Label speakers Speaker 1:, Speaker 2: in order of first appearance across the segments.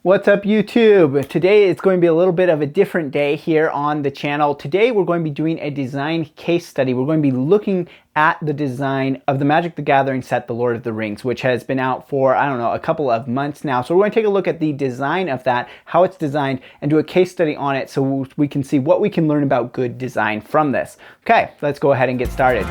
Speaker 1: What's up, YouTube? Today it's going to be a little bit of a different day here on the channel. Today we're going to be doing a design case study. We're going to be looking at the design of the Magic the Gathering set, The Lord of the Rings, which has been out for, I don't know, a couple of months now. So we're going to take a look at the design of that, how it's designed, and do a case study on it so we can see what we can learn about good design from this. Okay, let's go ahead and get started.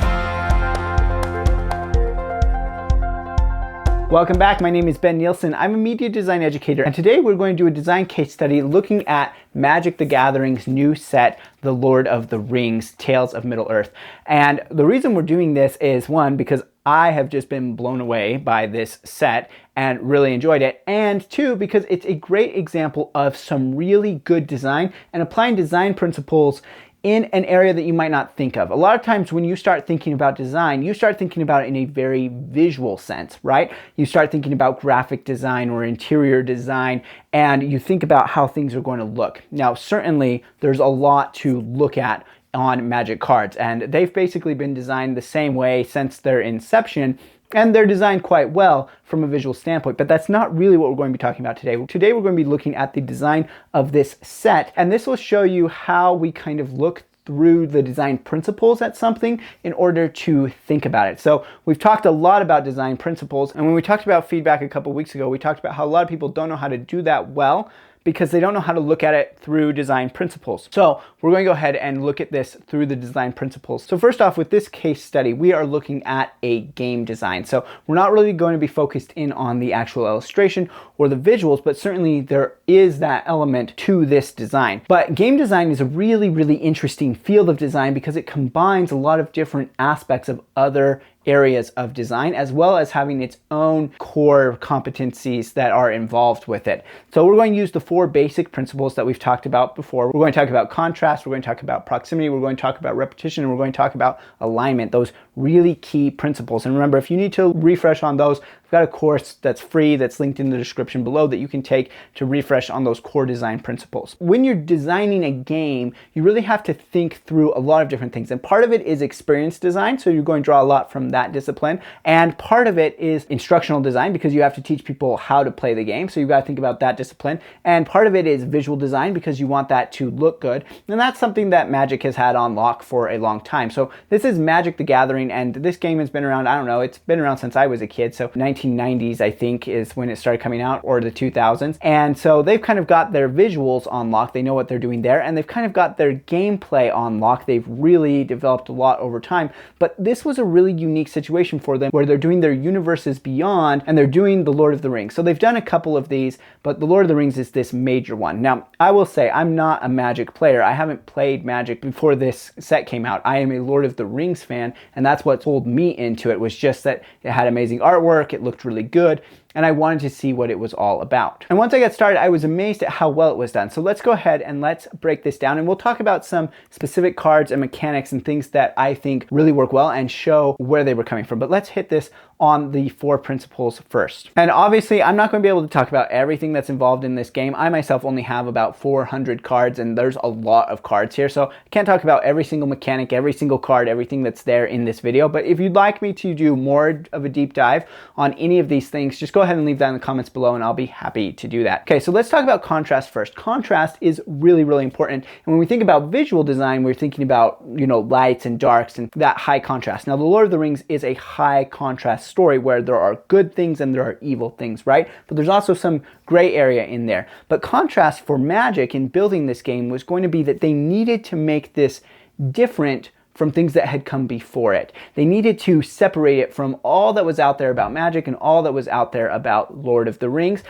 Speaker 1: Welcome back. My name is Ben Nielsen. I'm a media design educator, and today we're going to do a design case study looking at Magic the Gathering's new set, The Lord of the Rings, Tales of Middle-earth. And the reason we're doing this is, one, because I have just been blown away by this set and really enjoyed it, and two, because it's a great example of some really good design and applying design principles in an area that you might not think of. A lot of times when you start thinking about design, you start thinking about it in a very visual sense, right? You start thinking about graphic design or interior design, and you think about how things are going to look. Now, certainly there's a lot to look at on Magic cards, and they've basically been designed the same way since their inception, and they're designed quite well from a visual standpoint, but that's not really what we're going to be talking about today. Today we're going to be looking at the design of this set, and this will show you how we kind of look through the design principles at something in order to think about it. So we've talked a lot about design principles, and when we talked about feedback a couple weeks ago, we talked about how a lot of people don't know how to do that well because they don't know how to look at it through design principles. So we're going to go ahead and look at this through the design principles. So first off, with this case study, we are looking at a game design. So we're not really going to be focused in on the actual illustration or the visuals, but certainly there is that element to this design. But game design is a really, really interesting field of design because it combines a lot of different aspects of other areas of design, as well as having its own core competencies that are involved with it. So we're going to use the four basic principles that we've talked about before. We're going to talk about contrast, we're going to talk about proximity, we're going to talk about repetition, and we're going to talk about alignment, those really key principles. And remember, if you need to refresh on those, I've got a course that's free that's linked in the description below that you can take to refresh on those core design principles. When you're designing a game, you really have to think through a lot of different things. And part of it is experience design, so you're going to draw a lot from that discipline. And part of it is instructional design because you have to teach people how to play the game, so you've got to think about that discipline. And part of it is visual design because you want that to look good. And that's something that Magic has had on lock for a long time. So this is Magic the Gathering, and this game has been around, I don't know, it's been around since I was a kid, so 1990s I think is when it started coming out, or the 2000s. And so they've kind of got their visuals on lock, they know what they're doing there, and they've kind of got their gameplay on lock. They've really developed a lot over time, but this was a really unique situation for them where they're doing their universes beyond and they're doing the Lord of the Rings. So they've done a couple of these, but the Lord of the Rings is this major one. Now, I will say I'm not a Magic player. I haven't played Magic before this set came out. I am a Lord of the Rings fan, and that's what pulled me into it, was just that it had amazing artwork, it looked really good, and I wanted to see what it was all about. And once I got started, I was amazed at how well it was done. So let's go ahead and let's break this down, and we'll talk about some specific cards and mechanics and things that I think really work well and show where they were coming from. But let's hit this on the four principles first. And obviously, I'm not going to be able to talk about everything that's involved in this game. I myself only have about 400 cards, and there's a lot of cards here. So I can't talk about every single mechanic, every single card, everything that's there in this video. But if you'd like me to do more of a deep dive on any of these things, just go ahead and leave that in the comments below, and I'll be happy to do that. Okay, so let's talk about contrast first. Contrast is really, really important. And when we think about visual design, we're thinking about, lights and darks and that high contrast. Now, The Lord of the Rings is a high contrast story where there are good things and there are evil things, right? But there's also some gray area in there. But contrast for Magic in building this game was going to be that they needed to make this different from things that had come before it. They needed to separate it from all that was out there about Magic and all that was out there about Lord of the Rings,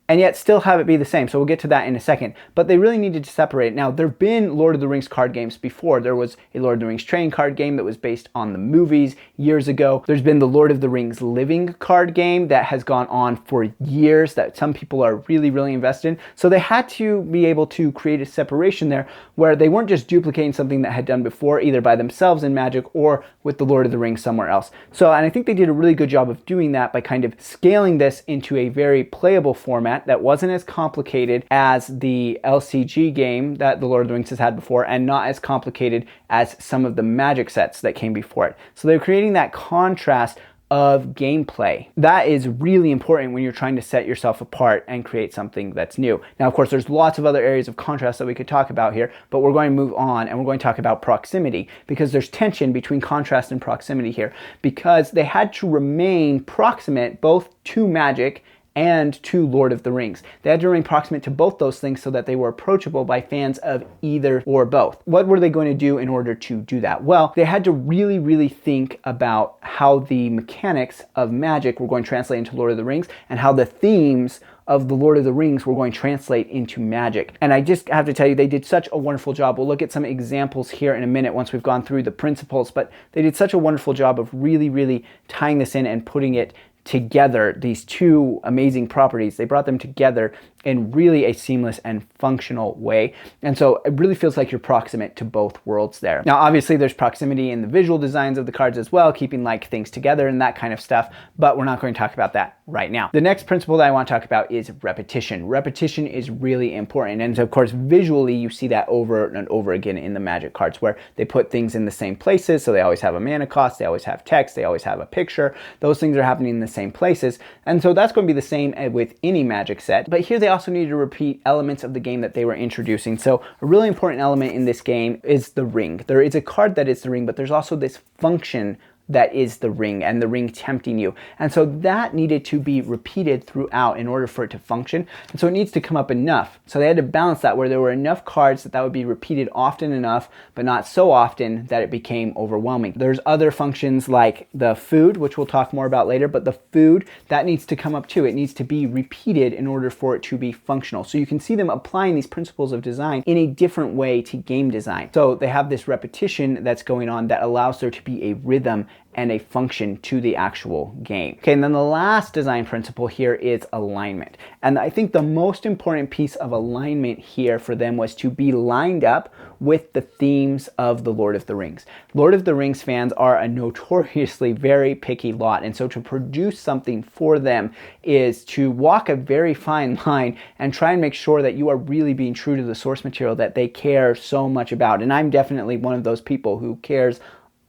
Speaker 1: and yet still have it be the same. So we'll get to that in a second. But they really needed to separate. Now, there have been Lord of the Rings card games before. There was a Lord of the Rings trading card game that was based on the movies years ago. There's been the Lord of the Rings living card game that has gone on for years that some people are really, really invested in. So they had to be able to create a separation there where they weren't just duplicating something that had done before, either by themselves in Magic or with the Lord of the Rings somewhere else. So, and I think they did a really good job of doing that by kind of scaling this into a very playable format that wasn't as complicated as the LCG game that the Lord of the Rings has had before, and not as complicated as some of the Magic sets that came before it. So they're creating that contrast of gameplay. That is really important when you're trying to set yourself apart and create something that's new. Now, of course, there's lots of other areas of contrast that we could talk about here, but we're going to move on and we're going to talk about proximity, because there's tension between contrast and proximity here, because they had to remain proximate both to magic and to Lord of the Rings. They had to remain proximate to both those things so that they were approachable by fans of either or both. What were they going to do in order to do that? Well, they had to really, really think about how the mechanics of magic were going to translate into Lord of the Rings, and how the themes of the Lord of the Rings were going to translate into magic. And I just have to tell you, they did such a wonderful job. We'll look at some examples here in a minute once we've gone through the principles, but they did such a wonderful job of really, really tying this in and putting it together, these two amazing properties. They brought them together in really a seamless and functional way. And so it really feels like you're proximate to both worlds there. Now, obviously there's proximity in the visual designs of the cards as well, keeping like things together and that kind of stuff, but we're not going to talk about that right now. The next principle that I want to talk about is repetition. Repetition is really important. And so of course, visually you see that over and over again in the magic cards, where they put things in the same places. So they always have a mana cost, they always have text, they always have a picture. Those things are happening in the same places. And so that's going to be the same with any magic set. But here they also need to repeat elements of the game that they were introducing. So a really important element in this game is the ring. There is a card that is the ring, but there's also this function that is the ring, and the ring tempting you. And so that needed to be repeated throughout in order for it to function. And so it needs to come up enough. So they had to balance that, where there were enough cards that would be repeated often enough, but not so often that it became overwhelming. There's other functions like the food, which we'll talk more about later, but the food, that needs to come up too. It needs to be repeated in order for it to be functional. So you can see them applying these principles of design in a different way to game design. So they have this repetition that's going on that allows there to be a rhythm and a function to the actual game. Okay, and then the last design principle here is alignment. And I think the most important piece of alignment here for them was to be lined up with the themes of the Lord of the Rings. Lord of the Rings fans are a notoriously very picky lot, and so to produce something for them is to walk a very fine line and try and make sure that you are really being true to the source material that they care so much about. And I'm definitely one of those people who cares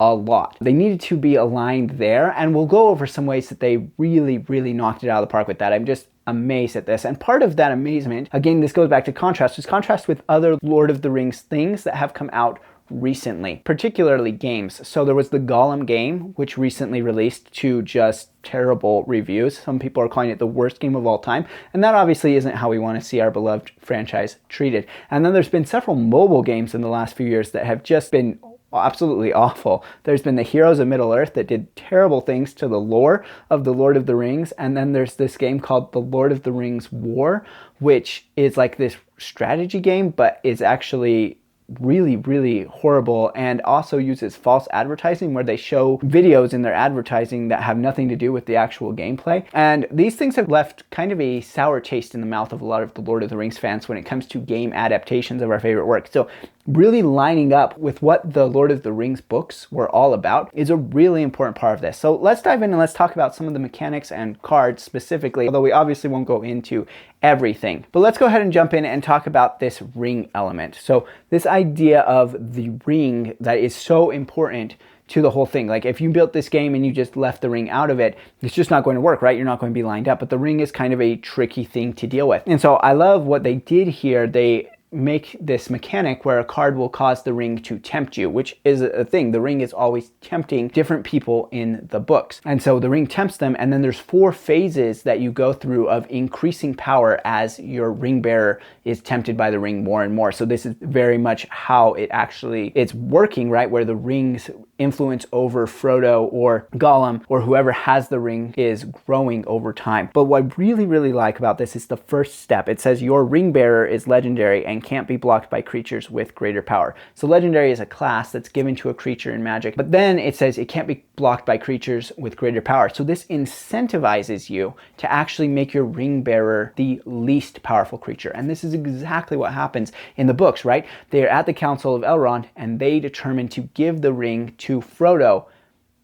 Speaker 1: a lot. They needed to be aligned there, and we'll go over some ways that they really, really knocked it out of the park with that. I'm just amazed at this. And part of that amazement, again, this goes back to contrast, is contrast with other Lord of the Rings things that have come out recently, particularly games. So there was the Gollum game, which recently released to just terrible reviews. Some people are calling it the worst game of all time, and that obviously isn't how we want to see our beloved franchise treated. And then there's been several mobile games in the last few years that have just been absolutely awful. There's been the Heroes of Middle-earth that did terrible things to the lore of the Lord of the Rings, and then there's this game called the Lord of the Rings War, which is like this strategy game, but is actually really, really horrible, and also uses false advertising where they show videos in their advertising that have nothing to do with the actual gameplay. And these things have left kind of a sour taste in the mouth of a lot of the Lord of the Rings fans when it comes to game adaptations of our favorite work. So really lining up with what the Lord of the Rings books were all about is a really important part of this. So let's dive in and let's talk about some of the mechanics and cards specifically, although we obviously won't go into everything. But let's go ahead and jump in and talk about this ring element. So this idea of the ring that is so important to the whole thing. Like if you built this game and you just left the ring out of it, it's just not going to work, right? You're not going to be lined up, but the ring is kind of a tricky thing to deal with. And so I love what they did here. They make this mechanic where a card will cause the ring to tempt you, which is a thing. The ring is always tempting different people in the books. And so the ring tempts them, and then there's 4 phases that you go through of increasing power as your ring bearer is tempted by the ring more and more. So this is very much how it's working, right? Where the ring's influence over Frodo or Gollum or whoever has the ring is growing over time. But what I really, really like about this is the first step. It says your ring bearer is legendary and can't be blocked by creatures with greater power. So legendary is a class that's given to a creature in Magic, but then it says it can't be blocked by creatures with greater power. So this incentivizes you to actually make your ring bearer the least powerful creature. And this is exactly what happens in the books, right? They're at the Council of Elrond and they determine to give the ring to Frodo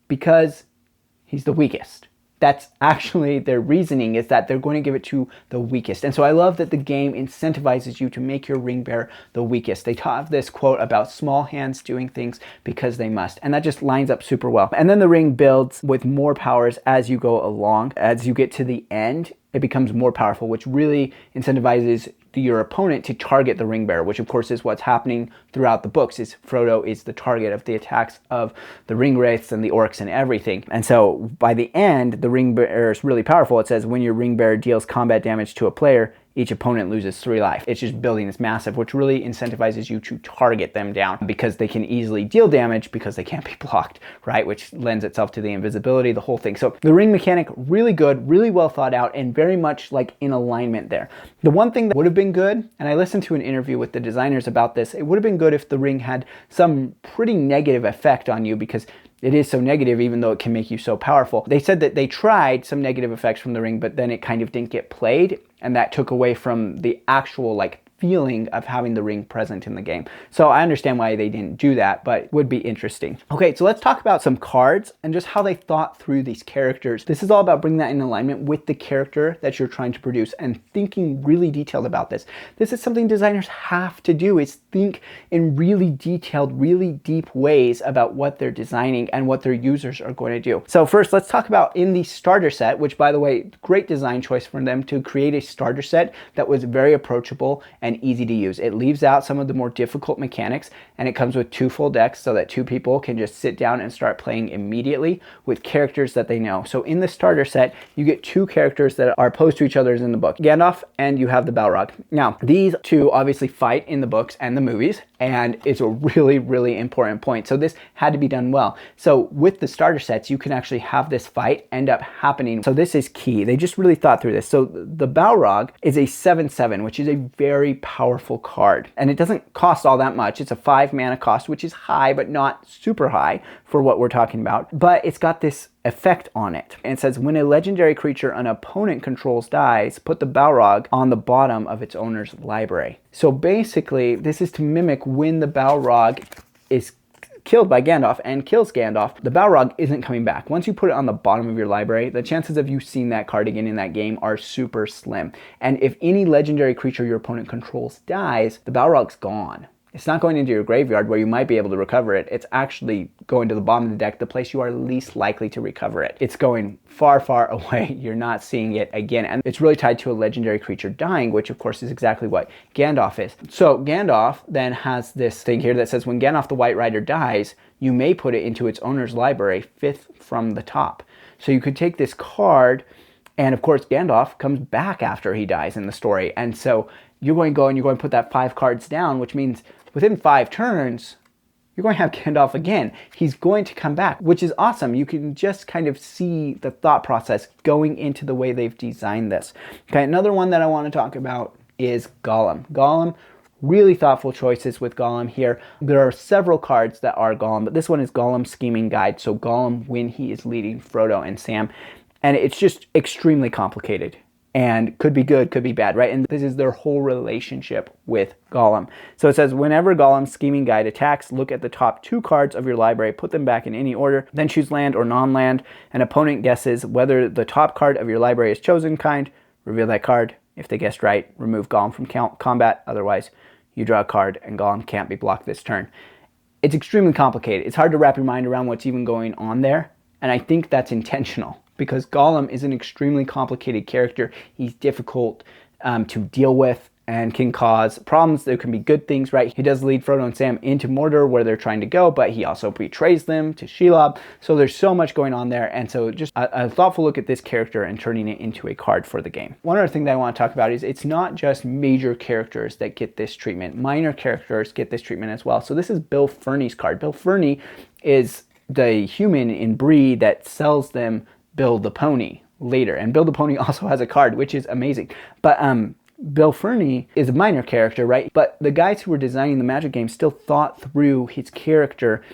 Speaker 1: because he's the weakest. that's actually their reasoning, is that they're going to give it to the weakest. And so I love that the game incentivizes you to make your ring bearer the weakest. They have this quote about small hands doing things because they must, and that just lines up super well. And then the ring builds with more powers as you go along. As you get to the end, it becomes more powerful, which really incentivizes your opponent to target the ring bearer, which of course is what's happening throughout the books. Is Frodo is the target of the attacks of the ring wraiths and the orcs and everything. And so by the end, the ring bearer is really powerful. It says when your ring bearer deals combat damage to a player, each opponent loses 3 life. It's just building this massive, which really incentivizes you to target them down because they can easily deal damage because they can't be blocked, right? Which lends itself to the invisibility, the whole thing. So the ring mechanic, really good, really well thought out, and very much like in alignment there. The one thing that would have been good, and I listened to an interview with the designers about this, it would have been good if the ring had some pretty negative effect on you, because it is so negative even though it can make you so powerful. They said that they tried some negative effects from the ring, but then it kind of didn't get played, and that took away from the actual feeling of having the ring present in the game. So I understand why they didn't do that, but it would be interesting. Okay, so let's talk about some cards and just how they thought through these characters. This is all about bringing that in alignment with the character that you're trying to produce and thinking really detailed about this. This is something designers have to do, is think in really detailed, really deep ways about what they're designing and what their users are going to do. So first, let's talk about in the starter set, which by the way, great design choice for them to create a starter set that was very approachable and easy to use. It leaves out some of the more difficult mechanics, and it comes with 2 full decks so that 2 people can just sit down and start playing immediately with characters that they know. So in the starter set, you get 2 characters that are opposed to each other in the book, Gandalf, and you have the Balrog. Now, these 2 obviously fight in the books and the movies, and it's a really, really important point. So this had to be done well. So with the starter sets, you can actually have this fight end up happening. So this is key. They just really thought through this. So the Balrog is a 7/7, which is a very powerful card, and it doesn't cost all that much. It's a 5 mana cost, which is high, but not super high for what we're talking about. But it's got this effect on it. And it says, when a legendary creature an opponent controls dies, put the Balrog on the bottom of its owner's library. So basically, this is to mimic when the Balrog is killed by Gandalf and kills Gandalf, the Balrog isn't coming back. Once you put it on the bottom of your library, the chances of you seeing that card again in that game are super slim. And if any legendary creature your opponent controls dies, the Balrog's gone. It's not going into your graveyard where you might be able to recover it. It's actually going to the bottom of the deck, the place you are least likely to recover it. It's going far, far away. You're not seeing it again. And it's really tied to a legendary creature dying, which of course is exactly what Gandalf is. So Gandalf then has this thing here that says when Gandalf the White Rider dies, you may put it into its owner's library 5th from the top. So you could take this card, and of course Gandalf comes back after he dies in the story. And so you're going to go and you're going to put that 5 cards down, which means within 5 turns, you're going to have Gandalf again. He's going to come back, which is awesome. You can just kind of see the thought process going into the way they've designed this. Okay, another one that I want to talk about is Gollum. Gollum, really thoughtful choices with Gollum here. There are several cards that are Gollum, but this one is Gollum's Scheming Guide. So Gollum when he is leading Frodo and Sam. And it's just extremely complicated. And could be good, could be bad, right? And this is their whole relationship with Gollum. So it says, whenever Gollum's Scheming Guide attacks, look at the top 2 cards of your library, put them back in any order, then choose land or non-land. An opponent guesses whether the top card of your library is chosen kind, reveal that card. If they guessed right, remove Gollum from combat. Otherwise, you draw a card and Gollum can't be blocked this turn. It's extremely complicated. It's hard to wrap your mind around what's even going on there. And I think that's intentional, because Gollum is an extremely complicated character. He's difficult to deal with and can cause problems. There can be good things, right? He does lead Frodo and Sam into Mordor where they're trying to go, but he also betrays them to Shelob. So there's so much going on there. And so just a thoughtful look at this character and turning it into a card for the game. One other thing that I want to talk about is it's not just major characters that get this treatment. Minor characters get this treatment as well. So this is Bill Ferny's card. Bill Ferny is the human in Bree that sells them Bill the Pony later. And Bill the Pony also has a card, which is amazing. But Bill Ferny is a minor character, right? But the guys who were designing the Magic game still thought through his character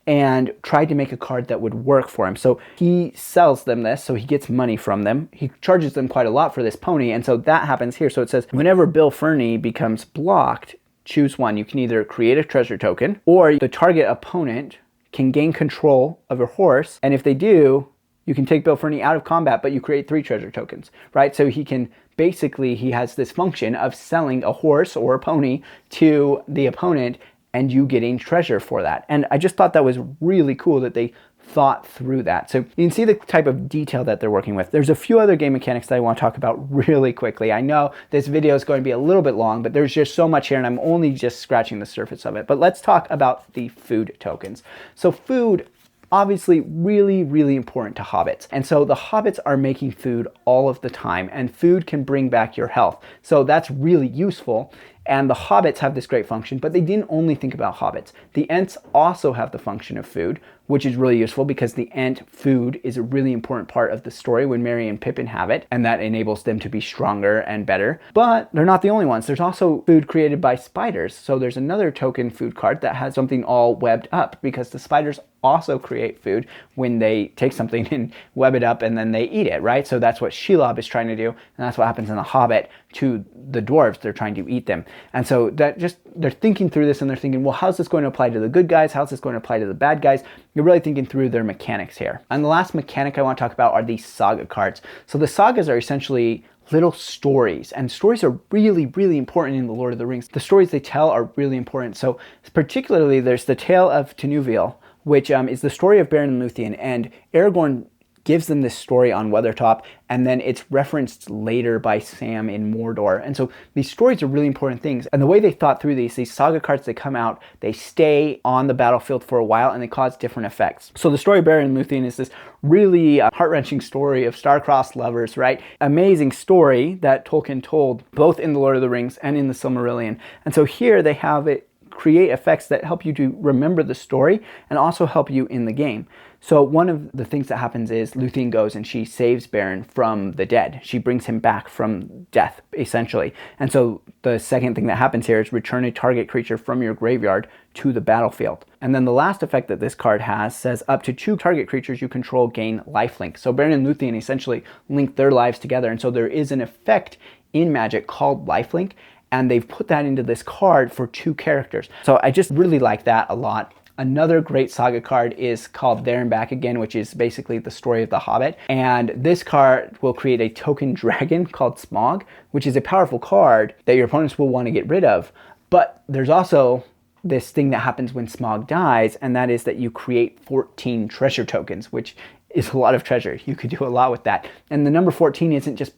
Speaker 1: and tried to make a card that would work for him. So he sells them this, so he gets money from them. He charges them quite a lot for this pony, and so that happens here. So it says, whenever Bill Ferny becomes blocked, choose one. You can either create a treasure token, or the target opponent can gain control of your horse, and if they do, You can take Bill Ferny out of combat, but you create 3 treasure tokens, right? So he can basically, he has this function of selling a horse or a pony to the opponent and you getting treasure for that. And I just thought that was really cool that they thought through that. So you can see the type of detail that they're working with. There's a few other game mechanics that I want to talk about really quickly. I know this video is going to be a little bit long, but there's just so much here and I'm only just scratching the surface of it. But let's talk about the food tokens. So food, obviously really, really important to hobbits. And so the hobbits are making food all of the time, and food can bring back your health. So that's really useful. And the hobbits have this great function, but they didn't only think about hobbits. The Ents also have the function of food, which is really useful because the Ent food is a really important part of the story when Merry and Pippin have it, and that enables them to be stronger and better. But they're not the only ones. There's also food created by spiders. So there's another token food card that has something all webbed up because the spiders also create food when they take something and web it up and then they eat it, right? So that's what Shelob is trying to do, and that's what happens in The Hobbit to the dwarves. They're trying to eat them. And so that just, they're thinking through this and they're thinking, well, how's this going to apply to the good guys? How's this going to apply to the bad guys? You're really thinking through their mechanics here. And the last mechanic I want to talk about are these saga cards. So the sagas are essentially little stories, and stories are really, really important in the Lord of the Rings. The stories they tell are really important. So particularly there's the Tale of Tinuviel, which is the story of Beren and Luthien, and Aragorn gives them this story on Weathertop, and then it's referenced later by Sam in Mordor. And so these stories are really important things. And the way they thought through these saga cards, they come out, they stay on the battlefield for a while, and they cause different effects. So the story of Beren and Luthien is this really heart-wrenching story of star-crossed lovers, right? Amazing story that Tolkien told both in The Lord of the Rings and in the Silmarillion. And so here they have it create effects that help you to remember the story and also help you in the game. So one of the things that happens is Luthien goes and she saves Beren from the dead. She brings him back from death, essentially. And so the second thing that happens here is return a target creature from your graveyard to the battlefield. And then the last effect that this card has says up to 2 target creatures you control gain lifelink. So Beren and Luthien essentially link their lives together. And so there is an effect in Magic called lifelink, and they've put that into this card for 2 characters. So I just really like that a lot. Another great saga card is called There and Back Again, which is basically the story of The Hobbit. And this card will create a token dragon called Smaug, which is a powerful card that your opponents will want to get rid of. But there's also this thing that happens when Smaug dies, and that is that you create 14 treasure tokens, which is a lot of treasure. You could do a lot with that. And the number 14 isn't just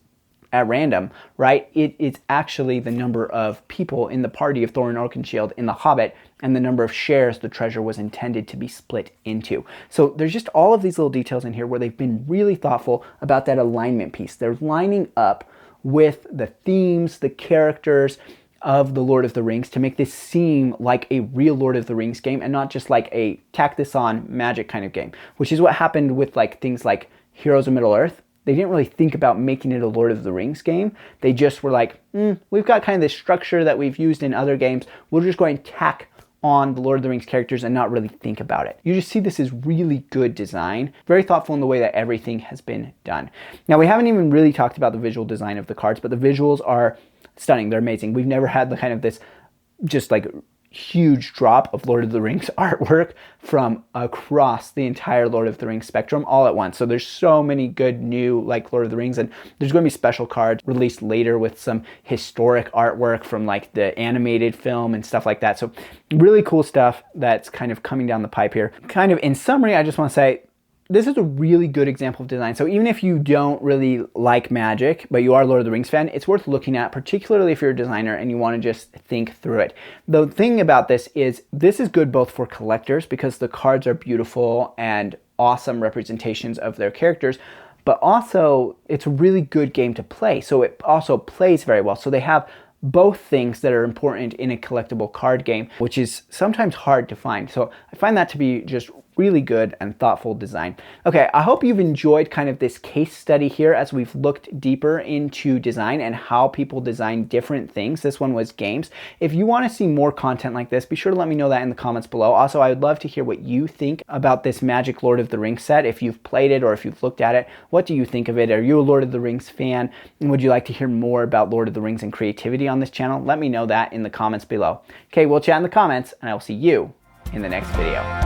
Speaker 1: at random, right? It is actually the number of people in the party of Thorin Oakenshield in The Hobbit and the number of shares the treasure was intended to be split into. So there's just all of these little details in here where they've been really thoughtful about that alignment piece. They're lining up with the themes, the characters of the Lord of the Rings to make this seem like a real Lord of the Rings game and not just like a tack this on Magic kind of game, which is what happened with like things like Heroes of Middle-earth. They didn't really think about making it a Lord of the Rings game. They just were like, we've got kind of this structure that we've used in other games. We'll just go and tack on the Lord of the Rings characters and not really think about it. You just see this as really good design, very thoughtful in the way that everything has been done. Now, we haven't even really talked about the visual design of the cards, but the visuals are stunning. They're amazing. We've never had the kind of this just like huge drop of Lord of the Rings artwork from across the entire Lord of the Rings spectrum all at once. So there's so many good new like Lord of the Rings, and there's going to be special cards released later with some historic artwork from like the animated film and stuff like that. So really cool stuff that's kind of coming down the pipe here. Kind of in summary, I just want to say this is a really good example of design. So even if you don't really like Magic, but you are a Lord of the Rings fan, it's worth looking at, particularly if you're a designer and you want to just think through it. The thing about this is good both for collectors because the cards are beautiful and awesome representations of their characters, but also it's a really good game to play. So it also plays very well. So they have both things that are important in a collectible card game, which is sometimes hard to find. So I find that to be just really good and thoughtful design. Okay, I hope you've enjoyed kind of this case study here as we've looked deeper into design and how people design different things. This one was games. If you want to see more content like this, be sure to let me know that in the comments below. Also, I would love to hear what you think about this Magic Lord of the Rings set. If you've played it or if you've looked at it, what do you think of it? Are you a Lord of the Rings fan? And would you like to hear more about Lord of the Rings and creativity on this channel? Let me know that in the comments below. Okay, we'll chat in the comments and I will see you in the next video.